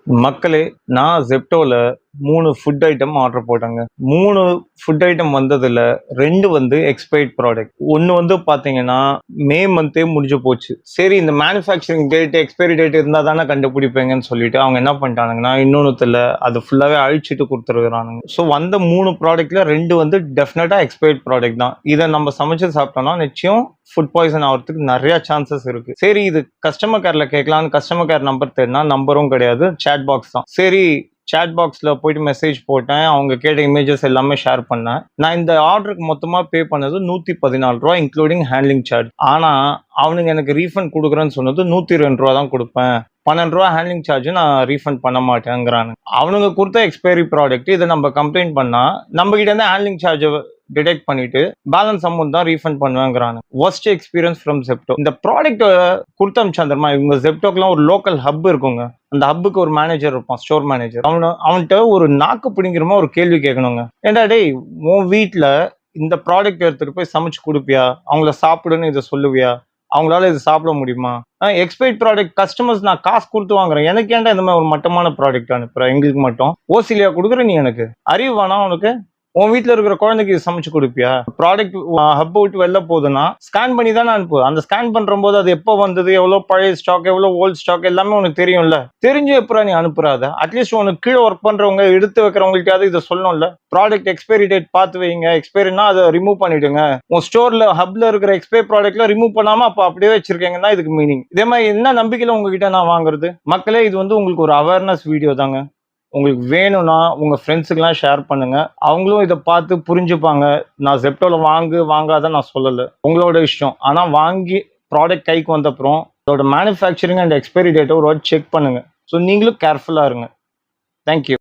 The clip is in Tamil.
மக்களே, நான் Zeptoல 3 ஃபுட் ஐட்டம் ஆர்டர் போட்டேங்க. 3 ஃபுட் ஐட்டம் வந்ததுல 2 வந்து எக்ஸ்பைர்ட் ப்ராடக்ட். 1 வந்து பார்த்தீங்கன்னா, மே மந்த்தே முடிஞ்சு போச்சு. சரி இந்த மேனுஃபேக்சரிங் டேட், எக்ஸ்பைரி டேட் இருந்தா தானே கண்டுபிடிப்பீங்கன்னு சொல்லிட்டு அவங்க என்ன பண்ணிட்டானுங்கன்னா, இன்னொன்னுத்துல அது ஃபுல்லாவே அழிச்சிட்டு குடுத்துருக்கானுங்க. ஸோ வந்த 3 ப்ராடக்ட்ல 2 வந்து டெஃபினட்டா எக்ஸ்பைர்ட் ப்ராடக்ட் தான். இத நம்ம சமைச்சு சாப்பிட்டோம்னா நிச்சயம் ஃபுட் பாய்சன் ஆகிறதுக்கு நிறைய சான்சஸ் இருக்கு. சரி இது கஸ்டமர் கேர்ல கேட்கலான்னு கஸ்டமர் கேர் நம்பர் தேடினா நம்பரும் கிடையாது, சேட் பாக்ஸ் தான். சரி சேட் பாக்ஸ்ல போயிட்டு மெசேஜ் போட்டேன், அவங்க கேட்ட இமேஜஸ் எல்லாமே ஷேர் பண்ணேன். நான் இந்த ஆர்டருக்கு மொத்தமா பே பண்ணது ₹114 இன்க்ளூடிங் ஹேண்ட்லிங் சார்ஜ். ஆனா அவனுங்க எனக்கு ரீஃபண்ட் கொடுக்குறேன்னு சொன்னது ₹102 தான் கொடுப்பேன், ₹12 ஹேண்ட்லிங் சார்ஜ் நான் ரீஃபண்ட் பண்ண மாட்டேங்கிறானு. அவனுங்க கொடுத்த எக்ஸ்பைரி ப்ராடக்ட் இதை நம்ம கம்ப்ளைண்ட் பண்ணா நம்ம கிட்ட இருந்து ஹேண்ட்லிங் சார்ஜ் டிடெக்ட் பண்ணிட்டு பேலன்ஸ் அமௌண்ட் தான் ரீஃபண்ட் பண்ணுவேங்கிறானு. Worst experience from Zepto. இந்த ப்ராடக்ட் கொடுத்த அமிச்சாந்தரமா இவங்க Zeptoக்கெல்லாம் ஒரு லோக்கல் ஹப் இருக்குங்க. அந்த ஹப்புக்கு ஒரு மேனேஜர் இருப்பான், ஸ்டோர் மேனேஜர். அவன்கிட்ட ஒரு நாக்கு பிடிங்கிற ஒரு கேள்வி கேட்கணுங்க. ஏண்டா டேய், உன் வீட்டுல இந்த ப்ராடக்ட் எடுத்துட்டு போய் சமைச்சு கொடுப்பியா, அவங்கள சாப்பிடுன்னு இதை சொல்லுவியா, அவங்களால இது சாப்பிட முடியுமா? எக்ஸ்பைர்ட் ப்ராடக்ட் கஸ்டமர்ஸ் நான் காசு கொடுத்து வாங்குறேன், எனக்கு ஏன்டா இந்த மாதிரி ஒரு மட்டமான ப்ராடக்ட் அனுப்புற, எங்களுக்கு மட்டும் ஓசிலியா கொடுக்குற நீ, எனக்கு அறிவு வேணா உனக்கு? உன் வீட்டில் இருக்கிற குழந்தைக்கு இது சமைச்சு கொடுப்பியா? ப்ராடக்ட் ஹப்பை விட்டு வெளில போகுதுன்னா ஸ்கேன் பண்ணி தானே அனுப்பு. அந்த ஸ்கேன் பண்ற போது அது எப்போ வந்தது, எவ்வளோ பழைய ஸ்டாக், எவ்வளோ ஓல்ட் ஸ்டாக் எல்லாமே உனக்கு தெரியும்ல. தெரிஞ்சு எப்போ நீ அனுப்புறாத? அட்லீஸ்ட் உனக்கு கீழே ஒர்க் பண்றவங்க, எடுத்து வைக்கிறவங்களுக்காவது இதை சொல்லணும்ல. ப்ராடக்ட் எக்ஸ்பைரி டேட் பார்த்து வைங்க, எக்ஸ்பைரினா அதை ரிமூவ் பண்ணிடுங்க. உன் ஸ்டோர்ல ஹப்ல இருக்கிற எக்ஸ்பைரி ப்ராடக்ட்ல ரிமூவ் பண்ணாம அப்போ அப்படியே வச்சிருக்கீங்கன்னா இதுக்கு மீனிங். இதே மாதிரி என்ன நம்பிக்கையில உங்ககிட்ட நான் வாங்குறது? மக்களே, இது வந்து உங்களுக்கு ஒரு அவேர்னஸ் வீடியோ தாங்க. உங்களுக்கு வேணும்னா உங்க ஃப்ரெண்ட்ஸுக்கெல்லாம் ஷேர் பண்ணுங்க, அவங்களும் இதை பார்த்து புரிஞ்சுப்பாங்க. நான் Zeptoல வாங்காத நான் சொல்லலை, உங்களோட இஷ்டம். ஆனால் வாங்கி ப்ராடக்ட் கைக்கு வந்த அப்புறம் அதோட மேனுஃபேக்சரிங் அண்ட் எக்ஸ்பைரி டேட்டை ஒரு வாட்டி செக் பண்ணுங்க. ஸோ நீங்களும் கேர்ஃபுல்லாக இருங்க. தேங்க்யூ.